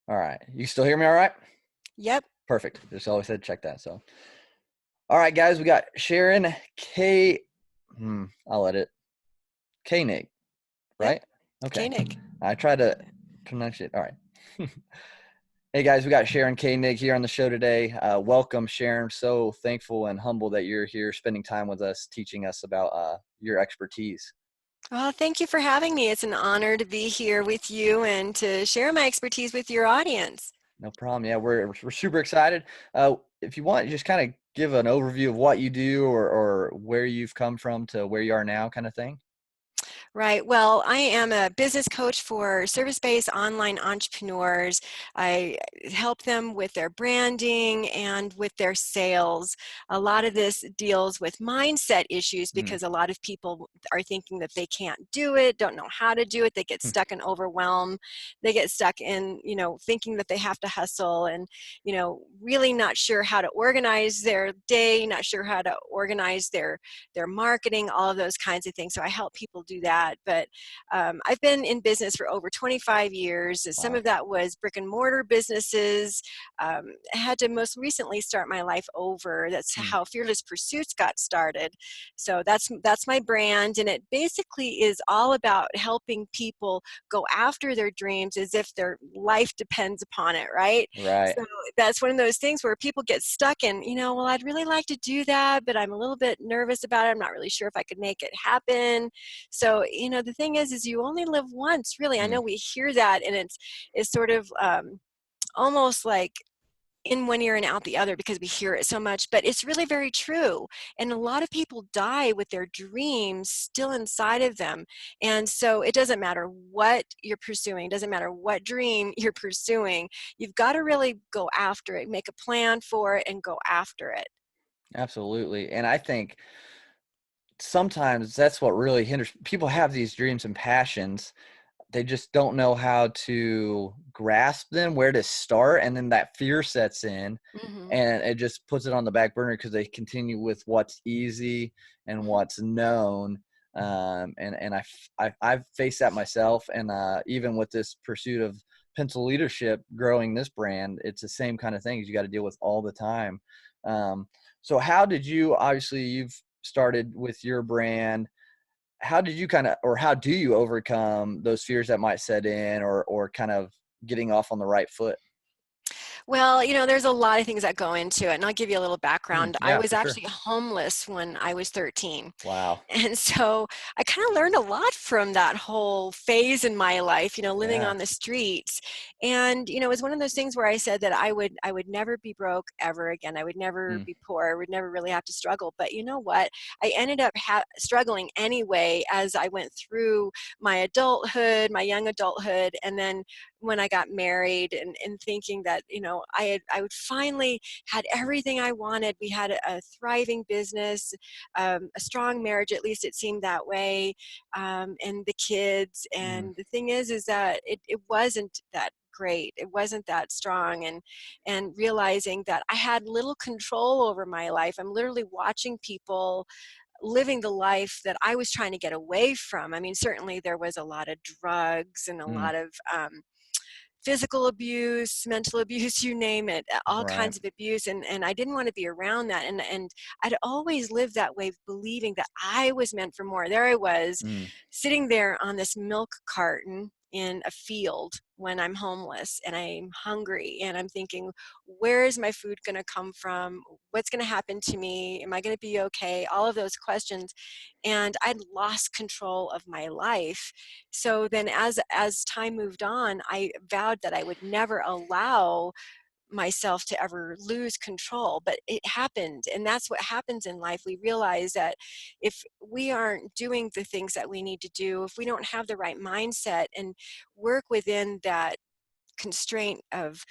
All right. You still hear me all right? Yep. Perfect. Just always said check that. So, all right, guys, we got Sharon K. I'll edit. Koenig, Yep. right? Okay. Koenig. I tried to pronounce it. All right. Hey, guys, we got Sharon Koenig here on the show today. Welcome, Sharon. So thankful and humble that you're here spending time with us, teaching us about your expertise. Well, thank you for having me. It's an honor to be here with you and to share my expertise with your audience. No problem. Yeah, we're super excited. If you want, just kind of give an overview of what you do or where you've come from to where you are now, kind of thing. Right. Well, I am a business coach for service-based online entrepreneurs. I help them with their branding and with their sales. A lot of this deals with mindset issues Mm. because a lot of people are thinking that they can't do it, don't know how to do it. They get stuck in overwhelm. They get stuck in, thinking that they have to hustle and, really not sure how to organize their day, not sure how to organize their marketing, all of those kinds of things. So I help people do that. But I've been in business for over 25 years. Some Wow. of that was brick and mortar businesses. I had to most recently start my life over. That's Mm. how Fearless Pursuits got started. So that's my brand, and it basically is all about helping people go after their dreams as if their life depends upon it, right? Right. So that's one of those things where people get stuck in, well, I'd really like to do that, but I'm a little bit nervous about it. I'm not really sure if I could make it happen. So, the thing is you only live once, really. I Mm. know we hear that, and it's sort of almost like in one ear and out the other because we hear it so much, but it's really very true. And a lot of people die with their dreams still inside of them. And so it doesn't matter what you're pursuing, doesn't matter what dream you're pursuing, you've got to really go after it, make a plan for it, and go after it. Absolutely. And I think sometimes that's what really hinders people have these dreams and passions. They just don't know how to grasp them, where to start, and then that fear sets in, Hmm. and it just puts it on the back burner because they continue with what's easy and Hmm. what's known. And I've faced that myself, and even with this pursuit of pencil leadership, growing this brand, it's the same kind of things you got to deal with all the time. Um, so how did you? Obviously, you've started with your brand. How did you kind of, or how do you overcome those fears that might set in, or kind of getting off on the right foot? Well, there's a lot of things that go into it, and I'll give you a little background. I Yeah, was for sure. actually homeless when I was 13. Wow. And so I kind of learned a lot from that whole phase in my life, living Yeah. on the streets. And, it was one of those things where I said that I would never be broke ever again. I would never Mm. be poor. I would never really have to struggle. But you know what? I ended up struggling anyway as I went through my adulthood, my young adulthood, and then when I got married and thinking that, I would finally had everything I wanted. We had a thriving business, a strong marriage, at least it seemed that way, and the kids. Mm. And the thing is that it wasn't that great. It wasn't that strong, and realizing that I had little control over my life. I'm literally watching people living the life that I was trying to get away from. I mean, certainly there was a lot of drugs and a Mm. lot of physical abuse, mental abuse, you name it, all Right. kinds of abuse. And I didn't want to be around that. And I'd always lived that way, believing that I was meant for more. There I was, Mm. sitting there on this milk carton in a field when I'm homeless and I'm hungry and I'm thinking, where is my food going to come from? What's going to happen to me? Am I going to be okay? All of those questions. And I'd lost control of my life. So then as time moved on, I vowed that I would never allow myself to ever lose control, but it happened. And that's what happens in life. We realize that if we aren't doing the things that we need to do, if we don't have the right mindset and work within that constraint of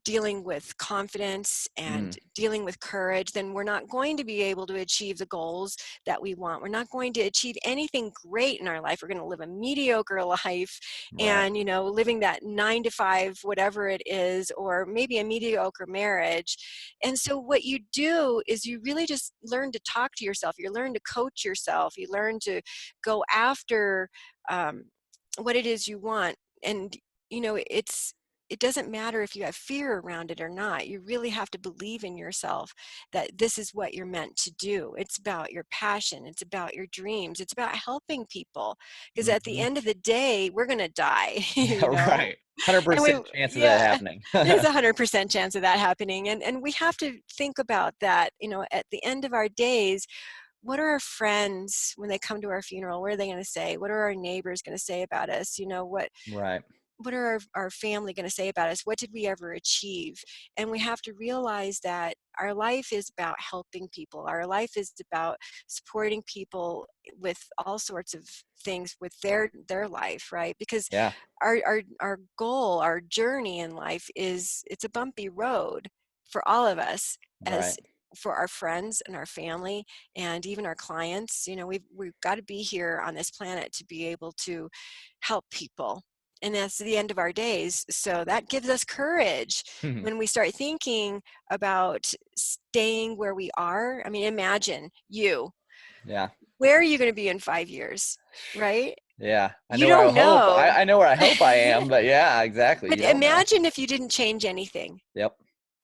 dealing with confidence Mm. and dealing with courage, then we're not going to be able to achieve the goals that we want. We're not going to achieve anything great in our life. We're going to live a mediocre life Right. and, living that 9 to 5, whatever it is, or maybe a mediocre marriage. And so what you do is you really just learn to talk to yourself. You learn to coach yourself. You learn to go after um, what it is you want. And, it's it doesn't matter if you have fear around it or not. You really have to believe in yourself that this is what you're meant to do. It's about your passion. It's about your dreams. It's about helping people. Because at the Mhm. end of the day, we're going to die, Yeah, you know? right. And we, 100% chance of that yeah, happening. there's 100% chance of that happening. And we have to think about that, at the end of our days, what are our friends when they come to our funeral? What are they going to say? What are our neighbors going to say about us? Right. What are our family going to say about us? What did we ever achieve? And we have to realize that our life is about helping people. Our life is about supporting people with all sorts of things with their life, right? Because Yeah. our goal, our journey in life it's a bumpy road for all of us, Right. as for our friends and our family and even our clients. We've got to be here on this planet to be able to help people, and that's the end of our days. So that gives us courage when we start thinking about staying where we are. I mean, imagine Yeah. where are you going to be in 5 years, right? Yeah. I You know where I don't hope. I, know. I know where I hope I am, but yeah, exactly. But You don't know. imagine if you didn't change anything. Yep.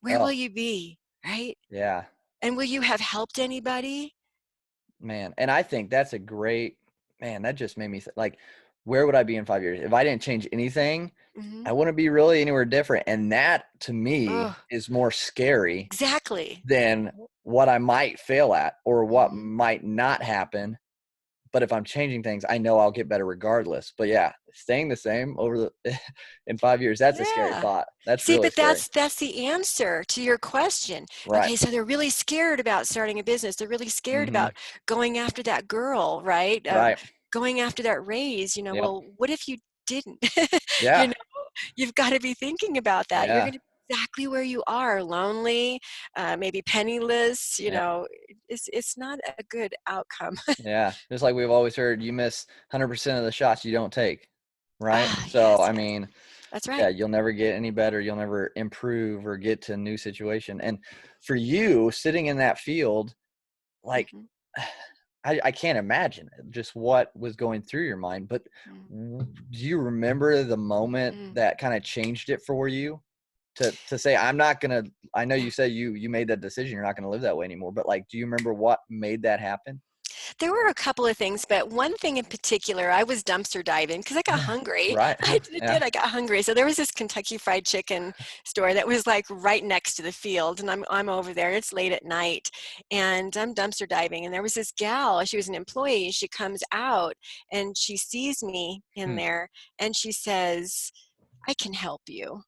Where will Oh, you be, right? yeah, And will you have helped anybody? man. And I think that's a great, man, that just made me like, where would I be in 5 years? If I didn't change anything, Mhm. I wouldn't be really anywhere different. And that to me Oh, is more scary exactly. than what I might fail at or what Mhm. might not happen. But if I'm changing things, I know I'll get better regardless. But yeah, staying the same over the in 5 years, that's a scary Yeah. thought. That's See, really but scary. that's the answer to your question. Right. Okay, so they're really scared about starting a business. They're really scared Hmm. about going after that girl, right? Right. Going after that raise. Yep. Well, what if you didn't? you Yeah. know, you've got to be thinking about that. You're Yeah. going to be exactly where you are, lonely, maybe penniless. Yeah. It's not a good outcome. Yeah. Just like we've always heard, you miss 100% of the shots you don't take. Right. Ah, So, yes, I yes, mean, that's yeah, right. you'll never get any better. You'll never improve or get to a new situation. And for you sitting in that field, like, Hmm. I can't imagine just what was going through your mind. But Mm. do you remember the moment Mm. that kind of changed it for you to say, I'm not gonna? I know Yeah. you said you made that decision. You're not gonna live that way anymore. But like, do you remember what made that happen? There were a couple of things, but one thing in particular, I was dumpster diving because I got hungry. Right. I Yeah. did. I got hungry. So there was this Kentucky Fried Chicken store that was like right next to the field, and I'm over there. It's late at night, and I'm dumpster diving. And there was this gal. She was an employee. She comes out and she sees me in Hmm. there, and she says, "I can help you."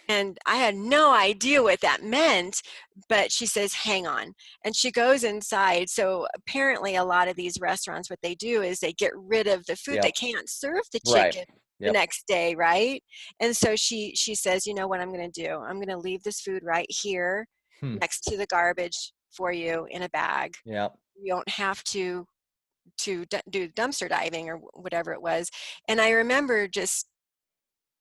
And I had no idea what that meant, but she says, hang on. And she goes inside. So apparently, a lot of these restaurants, what they do is they get rid of the food. They Yep. can't serve the Right. chicken the Yep. next day, right? And so she says, you know what I'm going to do? I'm going to leave this food right here Hmm. next to the garbage for you in a bag. Yep. You don't have to do dumpster diving or whatever it was. And I remember just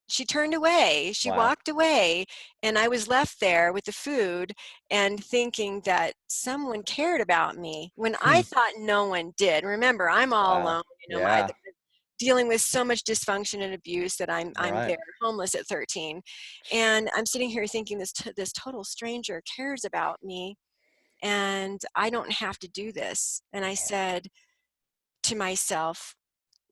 she turned away. She Wow. walked away, and I was left there with the food and thinking that someone cared about me when Hmm. I thought no one did. Remember, I'm all Wow. alone. My Yeah. dealing with so much dysfunction and abuse that I'm Right. there, homeless at 13, and I'm sitting here thinking this total stranger cares about me, and I don't have to do this. And I Man. said to myself,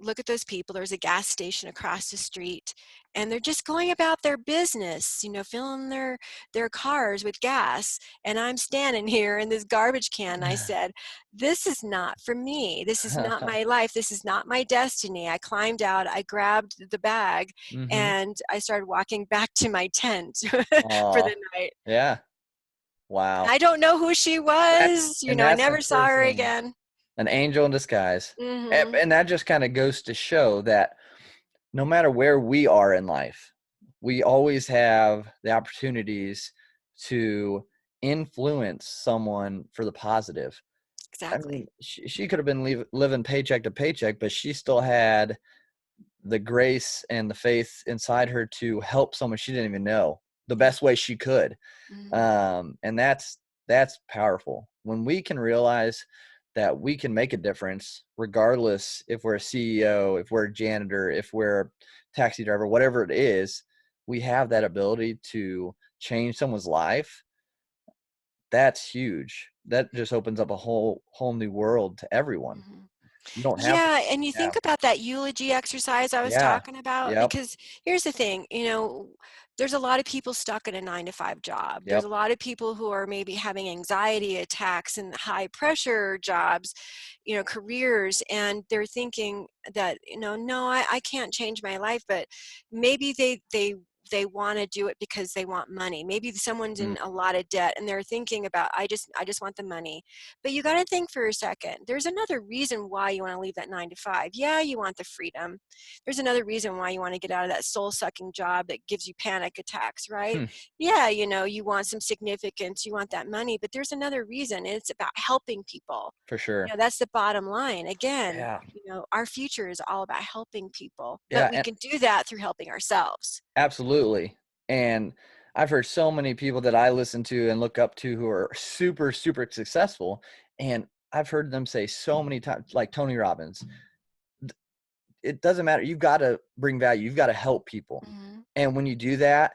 look at those people. There's a gas station across the street, and they're just going about their business, filling their cars with gas. And I'm standing here in this garbage can. I said, this is not for me. This is not my life. This is not my destiny. I climbed out, I grabbed the bag, Mm-hmm. and I started walking back to my tent for Oh, the night. yeah. And Wow. I don't know who she was. I That's the never saw first her thing. again. An angel in disguise. Hmm. And that just kind of goes to show that no matter where we are in life, we always have the opportunities to influence someone for the positive. I Exactly. mean, she could have been living paycheck to paycheck, but she still had the grace and the faith inside her to help someone she didn't even know the Yeah. best way she could. Hmm. And that's powerful when we can realize that we can make a difference regardless if we're a CEO, if we're a janitor, if we're a taxi driver, whatever it is. we have that ability to change someone's life, that's huge. That just opens up a whole new world to everyone. Mhm. You don't have to. Yeah, and you Yeah. think about that eulogy exercise I was Yeah. talking about, Yep. because here's the thing, there's a lot of people stuck in a 9 to 5 job. There's Yep. a lot of people who are maybe having anxiety attacks and high pressure jobs, careers, and they're thinking that, no, I can't change my life, but maybe they want to do it because they want money. Maybe someone's Mm, in a lot of debt and they're thinking about, I just want the money. But you got to think for a second. There's another reason why you want to leave that 9 to 5. Yeah, you want the freedom. There's another reason why you want to get out of that soul sucking job that gives you panic attacks, right? hmm, Yeah, you want some significance, you want that money, but there's another reason, and it's about helping people. for sure. That's the bottom line. Again, Yeah. our future is all about helping people, but Yeah. we And can do that through helping ourselves. absolutely. And I've heard so many people that I listen to and look up to who are super, super successful. And I've heard them say so many times, like Tony Robbins, it doesn't matter. You've got to bring value. You've got to help people. Mhm. And when you do that,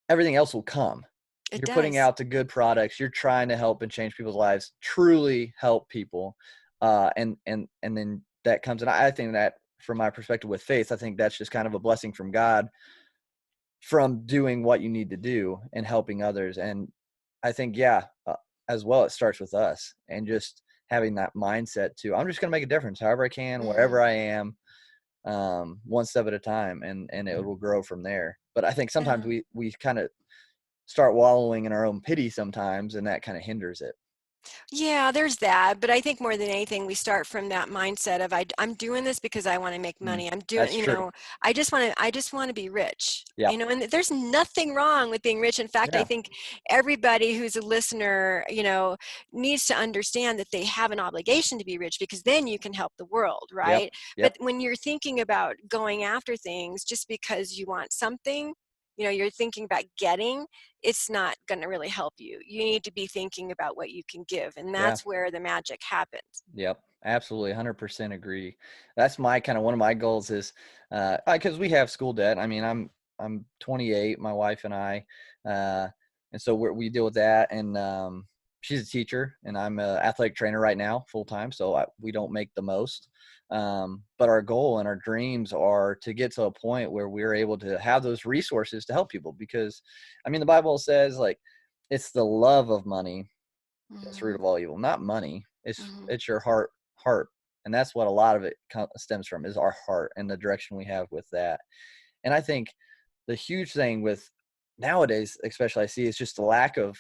everything else will come. It You're putting does. out the good products. You're trying to help and change people's lives, truly help people. And then that comes. And I think that from my perspective with faith, I think that's just kind of a blessing from God from doing what you need to do and helping others. And I think, yeah, as well, it starts with us and just having that mindset to, I'm just going to make a difference however I can, wherever Mhm. I am, one step at a time, and it will grow from there. But I think sometimes Yeah. we kind of start wallowing in our own pity sometimes, and that kind of hinders it. Yeah, there's that. But I think more than anything, we start from that mindset of I'm doing this because I want to make Mm, money. I'm that's doing, true. I just want to be rich. Yep. And there's nothing wrong with being rich. In fact, I Yeah. think everybody who's a listener, needs to understand that they have an obligation to be rich, because then you can help the world, Yep. right? But Yep. when you're thinking about going after things just because you want something, you're thinking about getting, it's not going to really help you. You need to be thinking about what you can give, and Yeah. that's where the magic happens. Yep, absolutely, 100% agree. That's my kind of one of my goals is, because we have school debt. I mean, I'm 28, my wife and I, uh, and so we deal with that. And she's a teacher, and I'm an athletic trainer right now, full time. So we don't make the most. But our goal and our dreams are to get to a point where we're able to have those resources to help people. Because, I mean, the Bible says like it's the love of money that's the root Hmm. of all evil, not money. Hmm. It's your heart, and that's what a lot of it stems from is our heart and the direction we have with that. And I think the huge thing with nowadays, especially I see, is just the lack of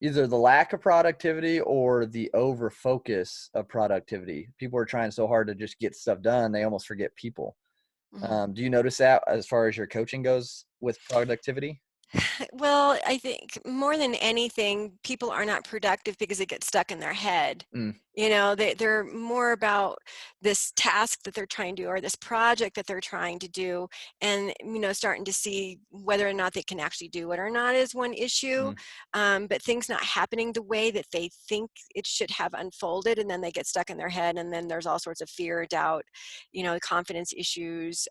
either the lack of productivity or the over focus of productivity. People are trying so hard to just get stuff done, they almost forget people. Hmm. Do you notice that as far as your coaching goes with productivity? Well, I think more than anything, people are not productive because they get stuck in their head. Mm, They're more about this task that they're trying to do, or this project that they're trying to do, and starting to see whether or not they can actually do it or not is one issue. mm, But things not happening the way that they think it should have unfolded, and then they get stuck in their head, and then there's all sorts of fear, doubt, confidence issues.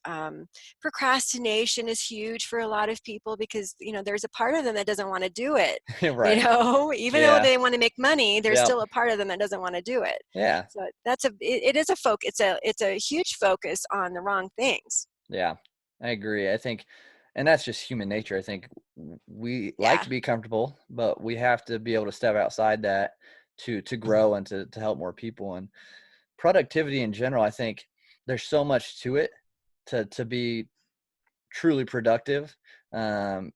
Procrastination is huge for a lot of people because there's a part of them that doesn't want to do it. right. Even though Yeah. they want to make money, there's Yep. still a part of them that doesn't want to do it. Yeah. So it is a focus. It's a huge focus on the wrong things. Yeah, I agree. I think, and that's just human nature. I think we like Yeah. to be comfortable, but we have to be able to step outside that to grow and to help more people. And productivity in general, I think there's so much to it to be truly productive, um,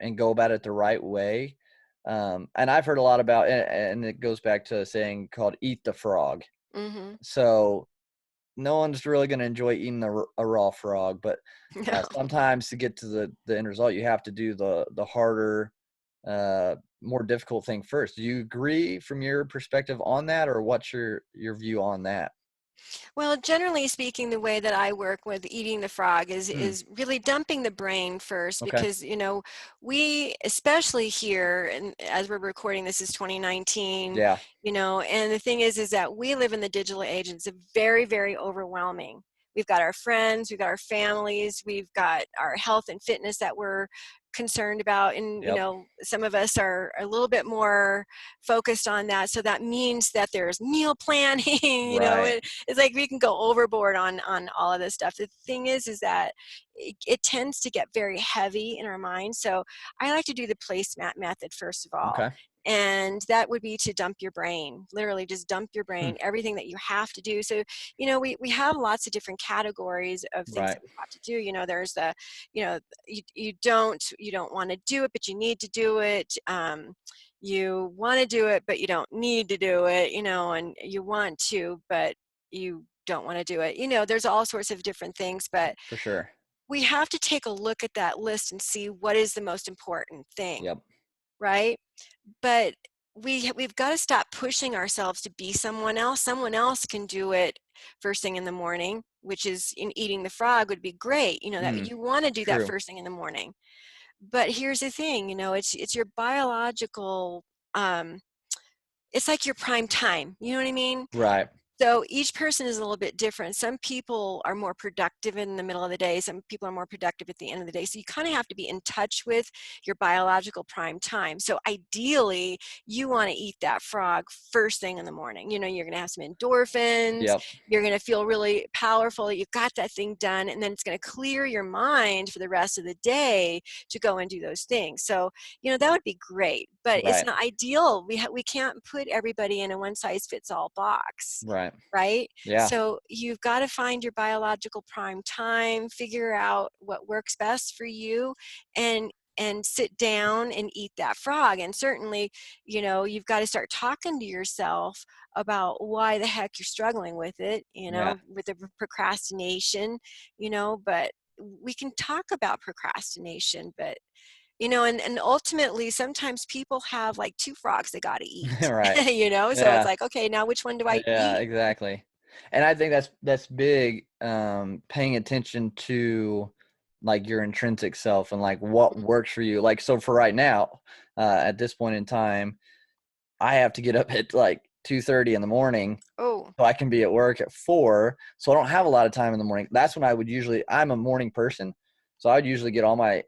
and go about it the right way. And I've heard a lot about, and it goes back to a saying called "eat the frog." Hmm. So no one's really going to enjoy eating a raw frog, but No. sometimes to get to the end result, you have to do the harder, more difficult thing first. Do you agree from your perspective on that, or what's your view on that? Well, generally speaking, the way that I work with eating the frog is Hmm. is really dumping the brain first, Okay. because we, especially here, and as we're recording, this is 2019. Yeah. And the thing is that we live in the digital age, and it's a very, very overwhelming. we've got our friends, we've got our families, we've got our health and fitness that we're concerned about. And, Yep. some of us are a little bit more focused on that. So that means that there's meal planning, Right. it's like we can go overboard on all of this stuff. The thing is that it tends to get very heavy in our mind. So I like to do the placemat method first of all. Okay. And that would be to dump your brain, literally just dump your Hmm. brain, everything that you have to do. So, we have lots of different categories of things Right. that we have to do. There's the, you don't want to do it, but you need to do it. You want to do it, but you don't need to do it, and you want to, but you don't want to do it. There's all sorts of different things, but For sure. we have to take a look at that list and see what is the most important thing, Yep. right? But we've got to stop pushing ourselves to be someone else. Someone else can do it first thing in the morning, which is in eating the frog would be great. That Mm. you want to do that True. first thing in the morning. But here's the thing, it's your biological, um, it's like your prime time. You know what I mean? Right. So each person is a little bit different. Some people are more productive in the middle of the day. Some people are more productive at the end of the day. So you kind of have to be in touch with your biological prime time. So ideally, you want to eat that frog first thing in the morning. You're going to have some endorphins. Yep. You're going to feel really powerful. You got that thing done. And then it's going to clear your mind for the rest of the day to go and do those things. So, that would be great. But it's Right. not ideal. We can't put everybody in a one size fits all box, Right. right? Yeah. So you've got to find your biological prime time, figure out what works best for you, and sit down and eat that frog. And certainly, you've got to start talking to yourself about why the heck you're struggling with it, Yeah. with the procrastination, but we can talk about procrastination, but and ultimately sometimes people have like two frogs they got to eat, Right. so it's Yeah. like, okay, now which one do I Yeah, eat? exactly. And I think that's big, paying attention to, like, your intrinsic self and, like, what Mhm. works for you. Like, so for right now, at this point in time, I have to get up at, like, 2:30 in the morning Oh. so I can be at work at 4, so I don't have a lot of time in the morning. That's when I would usually I'm a morning person, so I would usually get all my,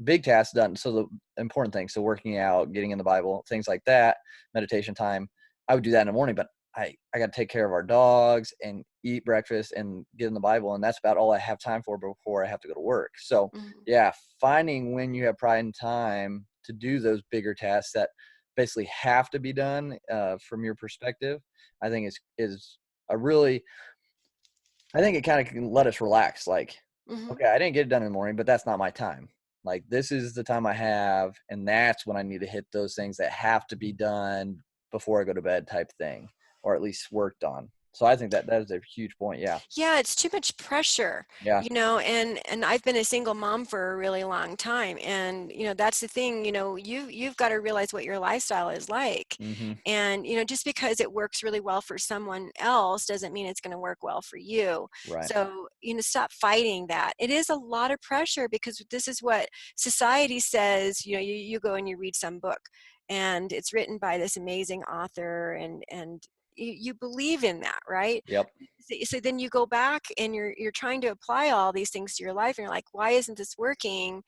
big tasks done. So the important things, so working out, getting in the Bible, things like that, meditation time, I would do that in the morning, but I gotta take care of our dogs and eat breakfast and get in the Bible, and that's about all I have time for before I have to go to work. So, Mhm. yeah, finding when you have pride and time to do those bigger tasks that basically have to be done, from your perspective, I think is a really I think it kinda can let us relax, like, Mhm. "Okay, I didn't get it done in the morning, but that's not my time. Like, this is the time I have, and that's when I need to hit those things that have to be done before I go to bed," type thing, or at least worked on. So I think that that is a huge point, yeah. Yeah, it's too much pressure, Yeah. and I've been a single mom for a really long time, and that's the thing, you've got to realize what your lifestyle is like. Mhm. And just because it works really well for someone else doesn't mean it's going to work well for you. Right. So, stop fighting that. It is a lot of pressure because this is what society says. You go and you read some book and it's written by this amazing author, and you believe in that, right? Yep. So then you go back and you're trying to apply all these things to your life, and you're like, why isn't this working?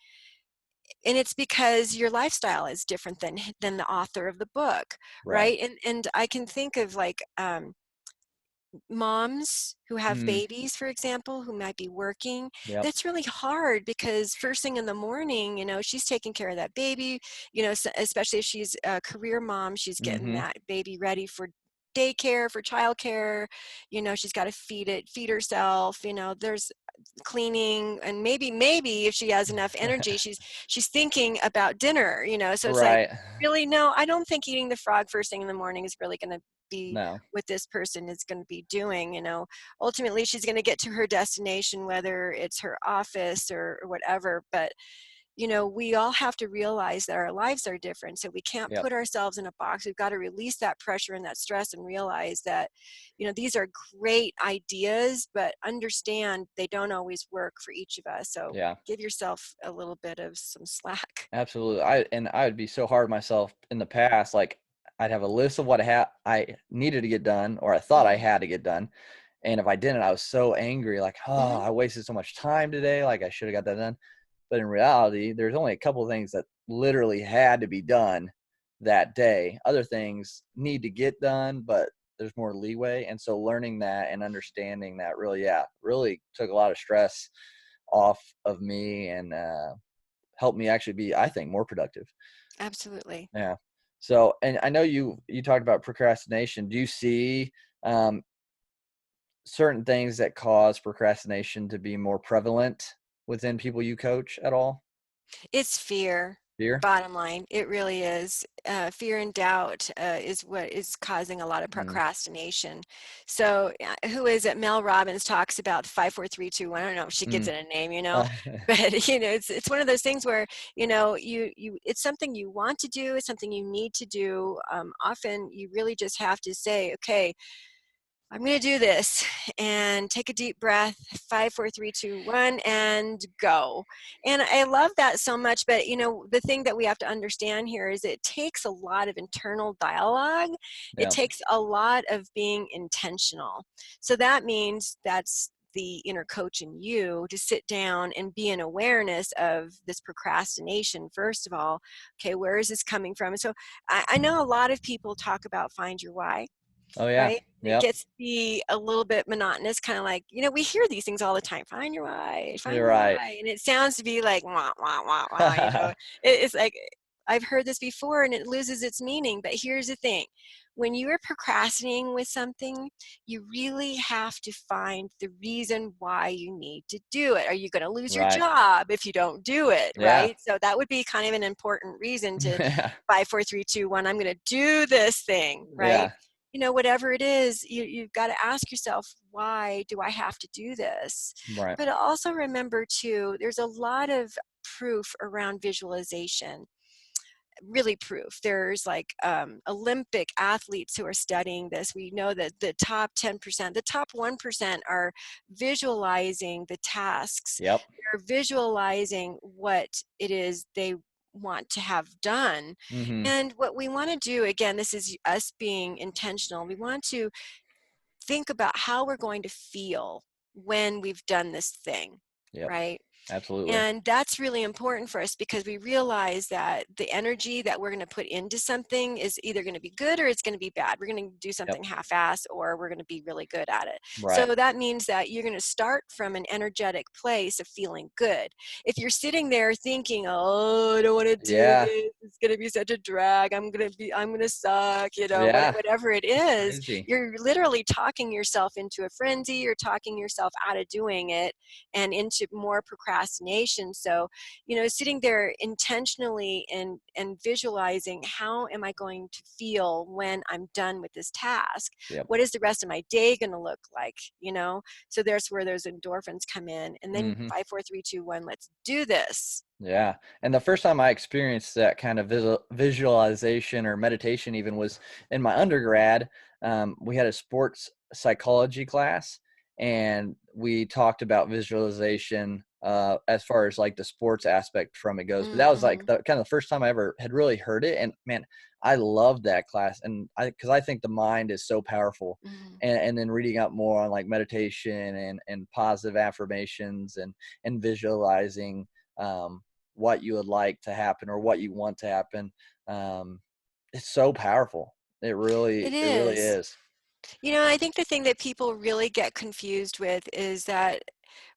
And it's because your lifestyle is different than the author of the book, Right. right? And I can think of like, moms who have Mm. babies, for example, who might be working. Yep. That's really hard because first thing in the morning, she's taking care of that baby, especially if she's a career mom, she's getting Mhm. that baby ready for daycare, for childcare. She's got to feed herself. There's cleaning, and maybe if she has enough energy, she's thinking about dinner. So it's like, Right. really, no, I don't think eating the frog first thing in the morning is really going to be No. what this person is going to be doing. Ultimately she's going to get to her destination, whether it's her office or whatever. But we all have to realize that our lives are different. So we can't Yep. put ourselves in a box. We've got to release that pressure and that stress and realize that, these are great ideas, but understand they don't always work for each of us. So Yeah. give yourself a little bit of some slack. Absolutely. I would be so hard on myself in the past, like, I'd have a list of what I needed to get done or I thought I Mhm. had to get done, And if I didn't, I was so angry, like, oh, Mhm. I wasted so much time today. Like I should have got that done. But in reality, there's only a couple of things that literally had to be done that day. Other things need to get done, but there's more leeway. And so learning that and understanding that really, yeah, really took a lot of stress off of me and helped me actually be, I think, more productive. Absolutely. Yeah. So, and I know you talked about procrastination. Do you see um, certain things that cause procrastination to be more prevalent within people you coach at all? It's fear, Fear? bottom line. It really is. Fear and doubt is what is causing a lot of Mm, procrastination. So, who is it? Mel Robbins talks about 5, 4, 3, 2, 1. I don't know if she gives mm. it a name, Uh, but it's one of those things where you it's something you want to do, it's something you need to do. Often, you really just have to say, okay, I'm going to do this and take a deep breath, 5, 4, 3, 2, 1, and go. And I love that so much. But, the thing that we have to understand here is it takes a lot of internal dialogue. It yeah. takes a lot of being intentional. So that means that's the inner coach in you to sit down and be in awareness of this procrastination. First of all, okay, where is this coming from? And so I know a lot of people talk about find your why, Oh yeah. right? It Yep. gets to be a little bit monotonous, kind of like, we hear these things all the time. Find your why, find You're your right. why. And it sounds to be like, wah, wah, wah, wah. It's like, I've heard this before and it loses its meaning. But here's the thing, when you are procrastinating with something, you really have to find the reason why you need to do it. Are you going to lose your Right. job if you don't do it? Yeah. Right. So that would be kind of an important reason to Yeah. 5, 4, 3, 2, 1. I'm going to do this thing. Right. Yeah. Whatever it is, you've got to ask yourself, why do I have to do this? Right. But also remember too, there's a lot of proof around visualization, really proof. There's like Olympic athletes who are studying this. We know that the top 10%, the top 1% are visualizing the tasks. Yep. They're visualizing what it is they want to have done. Mhm. And what we want to do, again, this is us being intentional. We want to think about how we're going to feel when we've done this thing, Yep. right? Absolutely. And that's really important for us because we realize that the energy that we're going to put into something is either going to be good or it's going to be bad. We're going to do something Yep. half-ass or we're going to be really good at it. Right. So that means that you're going to start from an energetic place of feeling good. If you're sitting there thinking, "Oh, I don't want to do Yeah. this. It's going to be such a drag. I'm going to suck," Yeah. whatever it It's is, crazy. you're literally talking yourself into a frenzy. You're talking yourself out of doing it and into more procrastination. So, sitting there intentionally and visualizing, how am I going to feel when I'm done with this task? Yep. What is the rest of my day going to look like? So there's where those endorphins come in. And then Mhm. 5, 4, 3, 2, 1, let's do this. Yeah. And the first time I experienced that kind of visualization or meditation even was in my undergrad. We had a sports psychology class and we talked about visualization as far as like the sports aspect from it goes. But that was like Mm-hmm. the kind of the first time I ever had really heard it. And man, I loved that class. And because I think the mind is so powerful. Mm-hmm. And then reading up more on like meditation and positive affirmations and visualizing um, what you would like to happen or what you want to happen. Um, it's so powerful. It It really is. is. I think the thing that people really get confused with is that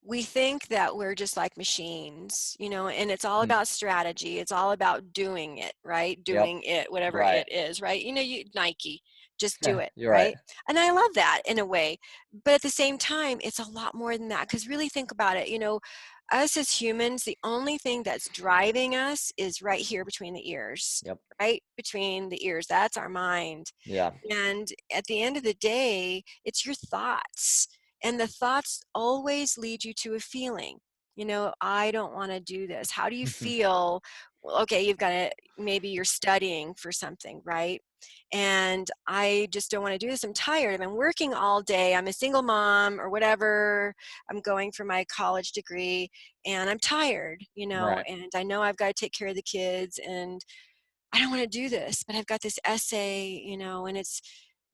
we think that we're just like machines, and it's all Mm, about strategy. It's all about doing it, right? yep. Doing it, whatever Right. it is, right? Nike, just do it, You're right. right? And I love that in a way. But at the same time, it's a lot more than that because really think about it. Us as humans, the only thing that's driving us is right here between the ears, Yep. right? Between the ears. That's our mind. Yeah. And at the end of the day, it's your thoughts. And the thoughts always lead you to a feeling. I don't want to do this. How do you feel? Well, okay, maybe you're studying for something, right? And I just don't want to do this. I'm tired. I'm working all day. I'm a single mom or whatever. I'm going for my college degree and I'm tired, Right. and I know I've got to take care of the kids and I don't want to do this, but I've got this essay, and it's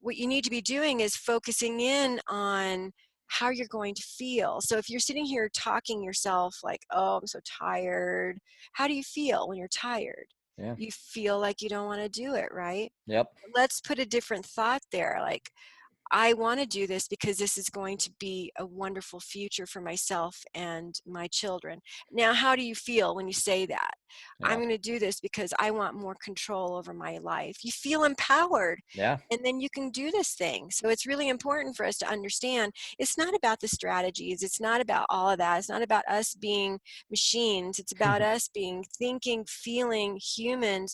what you need to be doing is focusing in on how you're going to feel. So if you're sitting here talking yourself like, oh, I'm so tired, how do you feel when you're tired? Yeah. You feel like you don't want to do it, right? Yep. Let's put a different thought there. Like, I want to do this because this is going to be a wonderful future for myself and my children. Now, how do you feel when you say that? I'm Yeah. going to do this because I want more control over my life. You feel empowered, Yeah. and then you can do this thing. So it's really important for us to understand it's not about the strategies. It's not about all of that. It's not about us being machines. It's about us being thinking, feeling humans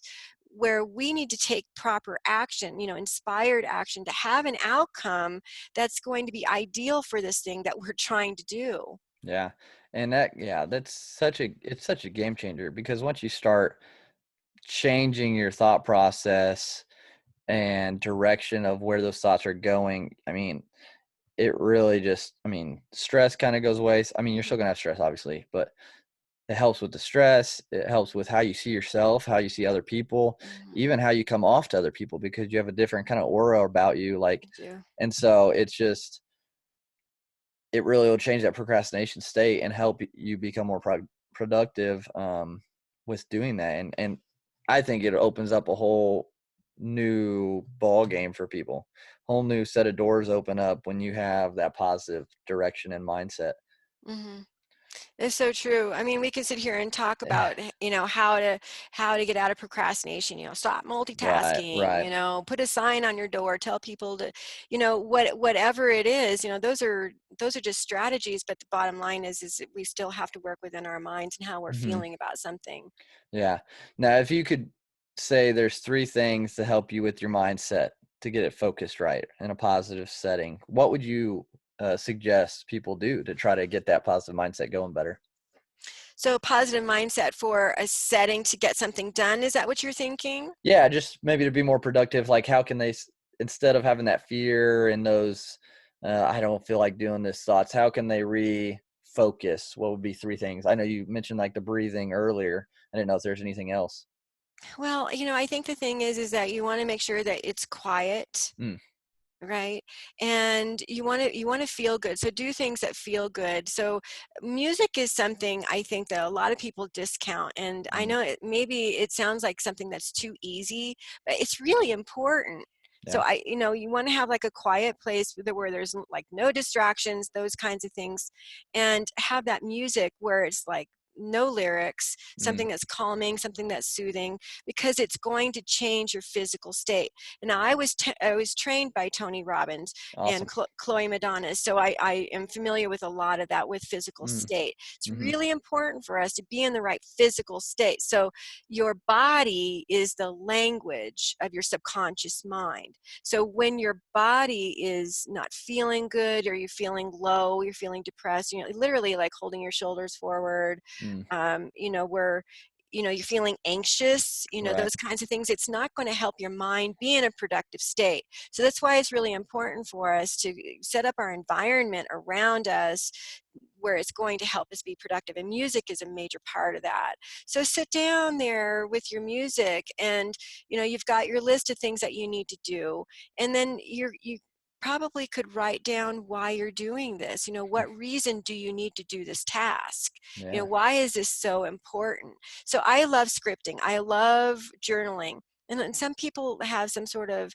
where we need to take proper action, inspired action to have an outcome that's going to be ideal for this thing that we're trying to do. Yeah. And that, yeah, it's such a game changer because once you start changing your thought process and direction of where those thoughts are going, I mean, it really just, I mean, stress kind of goes away. I mean, you're still Mhm, gonna have stress, obviously, but it helps with the stress. It helps with how you see yourself, how you see other people, mhm, even how you come off to other people because you have a different kind of aura about you. Like, I do. and so it's just, it really will change that procrastination state and help you become more productive with doing that. And I think it opens up a whole new ball game for people. Whole new set of doors open up when you have that positive direction and mindset. Mhm. It's so true. I mean, we can sit here and talk Yeah. about, how to get out of procrastination, stop Right, multitasking, right. put a sign on your door, tell people to, whatever it is, those are just strategies, but the bottom line is that we still have to work within our minds and how we're Hmm. feeling about something. Yeah. Now, if you could say there's three things to help you with your mindset to get it focused right in a positive setting, what would you suggest people do to try to get that positive mindset going better? So positive mindset for a setting to get something done. Is that what you're thinking? Yeah, just maybe to be more productive. Like, how can they, instead of having that fear and those, I don't feel like doing this thoughts, how can they refocus? What would be three things? I know you mentioned like the breathing earlier. I didn't know if there's anything else. Well, I think the thing is that you want to make sure that it's quiet. Mm, Right. And you want to feel good. So do things that feel good. So music is something I think that a lot of people discount. And I mm, know maybe it sounds like something that's too easy, but it's really important. So yeah. you want to have like a quiet place where there's like no distractions, those kinds of things, and have that music where it's like no lyrics, Mm, something that's calming, something that's soothing, because it's going to change your physical state. Now, I was trained by Tony Robbins and awesome. Chloe Madonna, so I am familiar with a lot of that with physical Mm, state. It's mm-hmm, really important for us to be in the right physical state. So your body is the language of your subconscious mind. So when your body is not feeling good, or you're feeling low, you're feeling depressed, literally like holding your shoulders forward, mm, where you're feeling anxious, right. those kinds of things, it's not going to help your mind be in a productive state. So that's why it's really important for us to set up our environment around us where it's going to help us be productive, and music is a major part of that. So sit down there with your music, and you've got your list of things that you need to do, and then you probably could write down why you're doing this. What reason do you need to do this task? Yeah. Why is this so important? So I love scripting, I love journaling, and then some people have some sort of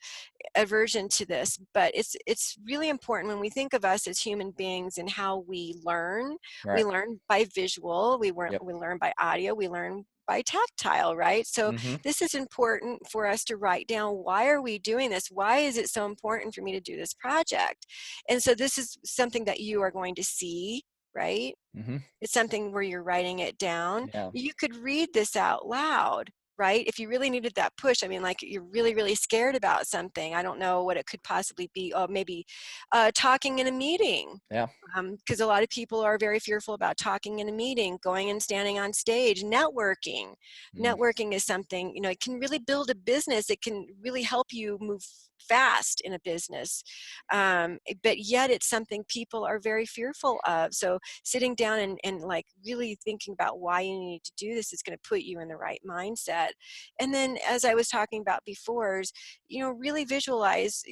aversion to this, but it's really important when we think of us as human beings and how we learn. We Right. learn by visual, Yep. we learn by audio, we learn by tactile, right? So Mm-hmm. this is important for us to write down, why are we doing this? Why is it so important for me to do this project? And so this is something that you are going to see, right? Mm-hmm. It's something where you're writing it down. Yeah. You could read this out loud, right? If you really needed that push, I mean, like you're really, really scared about something. I don't know what it could possibly be. Oh, maybe talking in a meeting. Yeah. Because a lot of people are very fearful about talking in a meeting, going and standing on stage, networking. Mm, Networking is something, it can really build a business. It can really help you move fast in a business. But yet it's something people are very fearful of. So sitting down and like really thinking about why you need to do this is going to put you in the right mindset. And then, as I was talking about before, is, really visualize,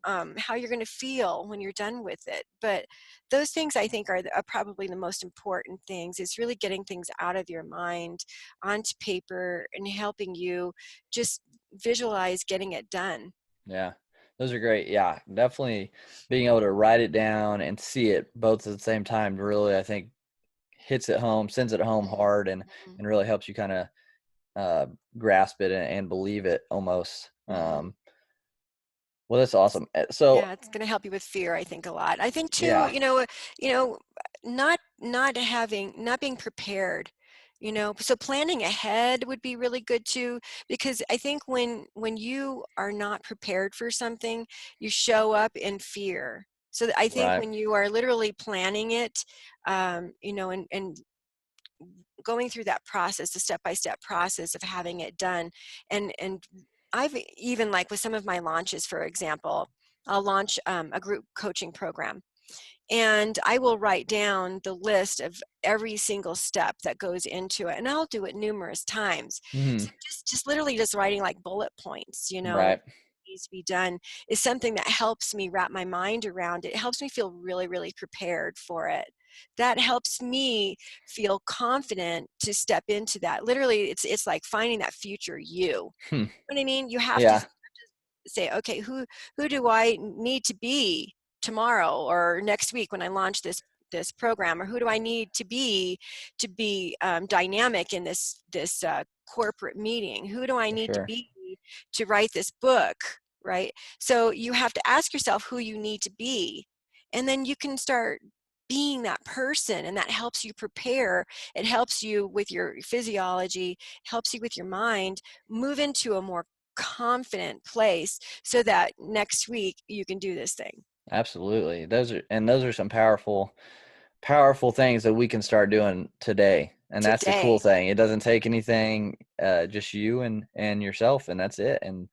how you're going to feel when you're done with it. But those things, I think, are probably the most important things. Is really getting things out of your mind onto paper and helping you just visualize getting it done. Yeah, those are great. Yeah, definitely being able to write it down and see it both at the same time really, I think, hits it home, sends it home hard, Mhm. and really helps you kind of grasp it and believe it almost. Mhm. Well, that's awesome. So, Yeah, it's going to help you with fear, I think, a lot. I think too, yeah, not being prepared, so planning ahead would be really good too, because I think when you are not prepared for something, you show up in fear. So I think right. when you are literally planning it, and going through that process, the step-by-step process of having it done. And I've even, like with some of my launches, for example, I'll launch a group coaching program, and I will write down the list of every single step that goes into it, and I'll do it numerous times. Hmm. So just literally just writing like bullet points, Right. needs to be done, is something that helps me wrap my mind around it. It helps me feel really, really prepared for it. That helps me feel confident to step into that. Literally, it's like finding that future you. Hmm. What I mean, you have to Yeah. say, okay, who do I need to be tomorrow or next week when I launch this program, or who do I need to be dynamic in this corporate meeting? Who do I For need to sure. be to write this book, right? So you have to ask yourself who you need to be, and then you can start being that person, and that helps you prepare. It helps you with your physiology, helps you with your mind, move into a more confident place so that next week you can do this thing Absolutely. Those are some powerful things that we can start doing today. And that's the cool today. thing. It doesn't take anything, just you and yourself, and that's it. And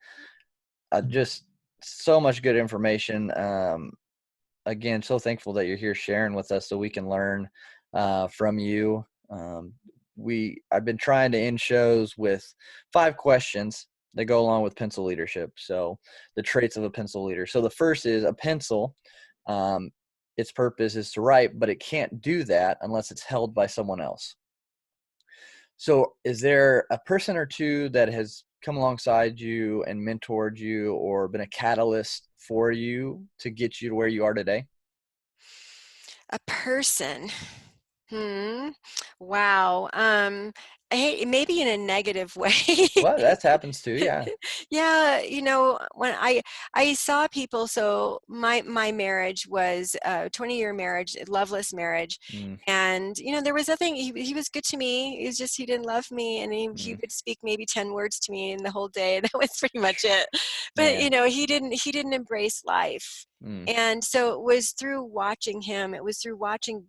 just so much good information. Again, so thankful that you're here sharing with us so we can learn from you. I've been trying to end shows with 5 questions that go along with pencil leadership. So the traits of a pencil leader. So the first is a pencil. Um, its purpose is to write, but it can't do that unless it's held by someone else. So is there a person or two that has come alongside you and mentored you or been a catalyst for you to get you to where you are today? A person. Wow. Hey, maybe in a negative way. Well, that happens too. Yeah. Yeah, when I saw people, so my marriage was a 20-year marriage, a loveless marriage. Mm, And there was nothing. He was good to me. It was just he didn't love me, and he mm, would speak maybe 10 words to me in the whole day. That was pretty much it. But man. he didn't embrace life. Mm, And so it was through watching him, it was through watching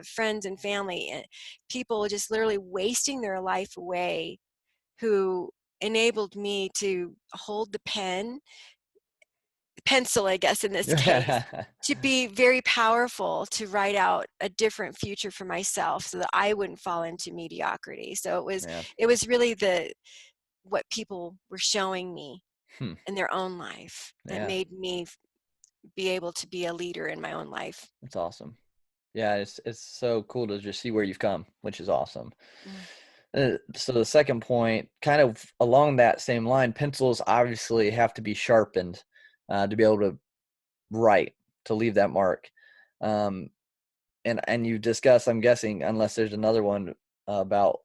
friends and family and people just literally wasting their life away, who enabled me to hold the pencil, I guess, in this case, yeah. to be very powerful, to write out a different future for myself so that I wouldn't fall into mediocrity. So Man. it was really the what people were showing me Hmm. in their own life that Yeah. made me be able to be a leader in my own life. That's awesome. Yeah. It's so cool to just see where you've come, which is awesome. Mm. So the second point, kind of along that same line, pencils obviously have to be sharpened to be able to write, to leave that mark. Um, and you discuss, I'm guessing, unless there's another one about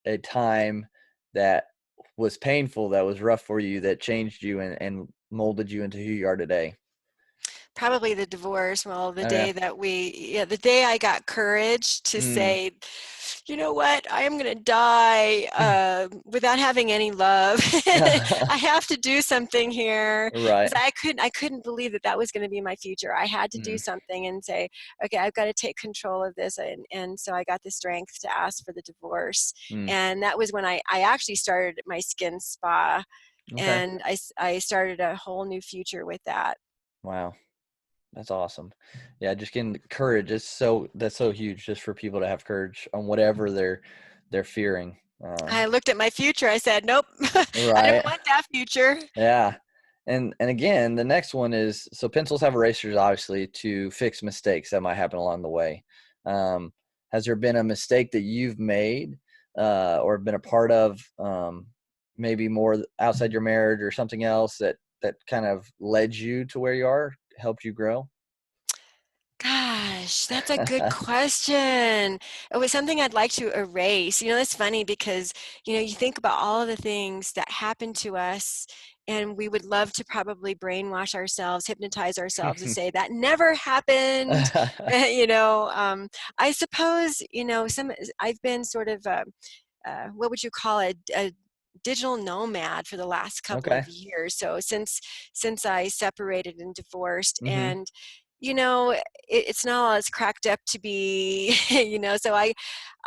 a time that was painful, that was rough for you, that changed you and molded you into who you are today. Probably the divorce. Well, Oh yeah. the day I got courage to Mm. say, you know what, I am going to die without having any love. I have to do something here, Right. because I couldn't believe that that was going to be my future. I had to do Mm. something and say, okay, I've got to take control of this. And so I got the strength to ask for the divorce. Mm. And that was when I actually started my skin spa. Okay. and I started a whole new future with that. Wow. That's awesome. Yeah, just getting courage is that's so huge just for people to have courage on whatever they're fearing. I looked at my future. I said, nope, I don't Right. want that future. Yeah. And again, the next one is, so pencils have erasers obviously to fix mistakes that might happen along the way. Um, has there been a mistake that you've made or been a part of, maybe more outside your marriage or something else that kind of led you to where you are, helped you grow? Gosh, that's a good question. It was something I'd like to erase. That's funny because, you think about all of the things that happen to us, and we would love to probably brainwash ourselves, hypnotize ourselves to say that never happened. I suppose, I've been sort of what would you call it? A digital nomad for the last couple of Okay. years. So since I separated and divorced, Mhm. and it's not all it's cracked up to be. So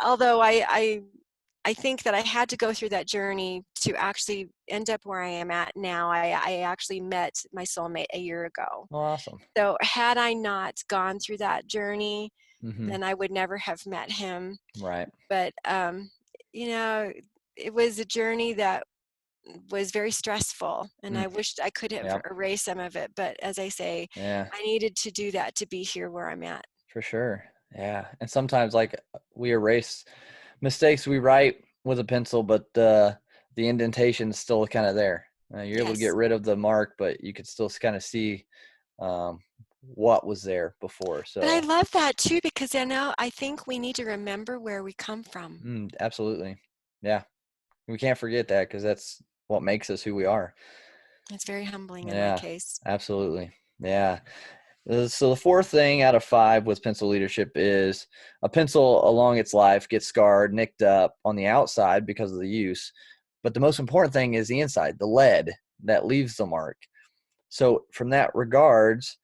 although I think that I had to go through that journey to actually end up where I am at now. I actually met my soulmate a year ago. Oh, awesome. So had I not gone through that journey, Mhm. then I would never have met him. Right. But you know it was a journey that was very stressful, and Mm. I wished I could have Yep. erased some of it, but as I say, Yeah, I needed to do that to be here where I'm at. for sure. Yeah. And sometimes like we erase mistakes we write with a pencil, but the indentation is still kind of there. You're able to get Yes, rid of the mark, but you could still kind of see um, what was there before. but I So, love that too, because I think we need to remember where we come from. absolutely. Yeah. We can't forget that because that's what makes us who we are. It's very humbling in my Yeah, case. absolutely. Yeah. So the fourth thing out of five with pencil leadership is a pencil along its life gets scarred, nicked up on the outside because of the use. But the most important thing is the inside, the lead that leaves the mark. So from that regards,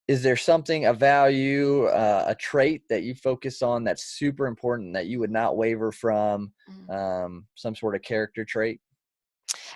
is there something, a value, a trait that you focus on that's super important that you would not waver from, Mm. some sort of character trait?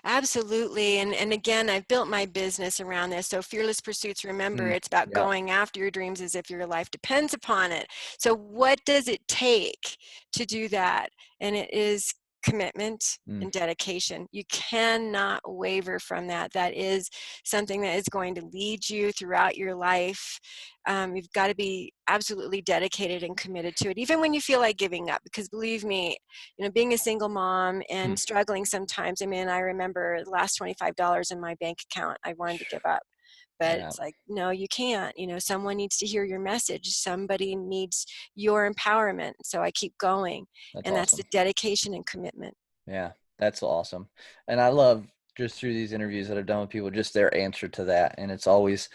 Absolutely. And again, I've built my business around this. So Fearless Pursuits, remember, Mm, it's about yeah. going after your dreams as if your life depends upon it. So what does it take to do that? And it is commitment Mm, and dedication. You cannot waver from that. That is something that is going to lead you throughout your life. You've got to be absolutely dedicated and committed to it, even when you feel like giving up, because believe me, being a single mom and mm, struggling sometimes. I mean, I remember the last $25 in my bank account, I wanted to give up. But yeah, it's like, no, you can't. Someone needs to hear your message. Somebody needs your empowerment. So I keep going. that's And that's the awesome. dedication and commitment. Yeah, that's awesome. And I love just through these interviews that I've done with people, just their answer to that. And it's always,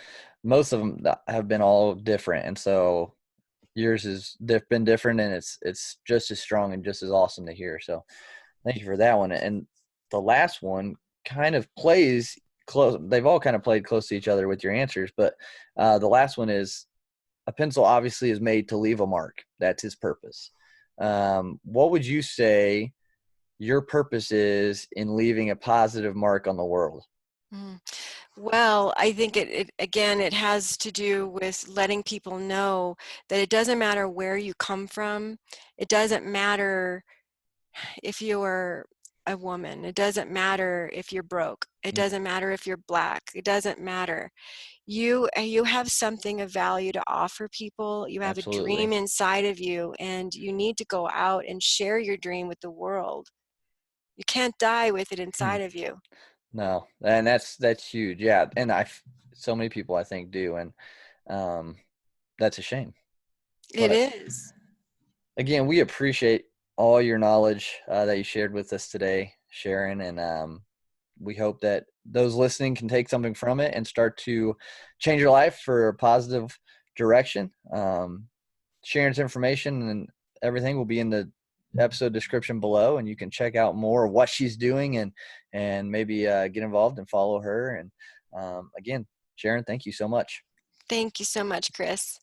most of them that have been all different. And so yours is been different, and it's just as strong and just as awesome to hear. So thank you for that one. And the last one kind of plays close. They've all kind of played close to each other with your answers, but the last one is, a pencil obviously is made to leave a mark. That's his purpose. What would you say your purpose is in leaving a positive mark on the world? Mm. Well, I think it again, it has to do with letting people know that it doesn't matter where you come from. It doesn't matter if you're a woman. It doesn't matter if you're broke. It Mm, doesn't matter if you're black. It doesn't matter. You have something of value to offer people. You have a absolutely. dream inside of you, and you need to go out and share your dream with the world. You can't die with it Hmm. inside of you. No, and that's huge. Yeah, and so many people I think do, and um, that's a shame. It But is. again, we appreciate all your knowledge that you shared with us today, Sharon, and we hope that those listening can take something from it and start to change your life for a positive direction. Sharon's information and everything will be in the episode description below, and you can check out more of what she's doing and maybe get involved and follow her. And again, Sharon, thank you so much. Thank you so much, Chris.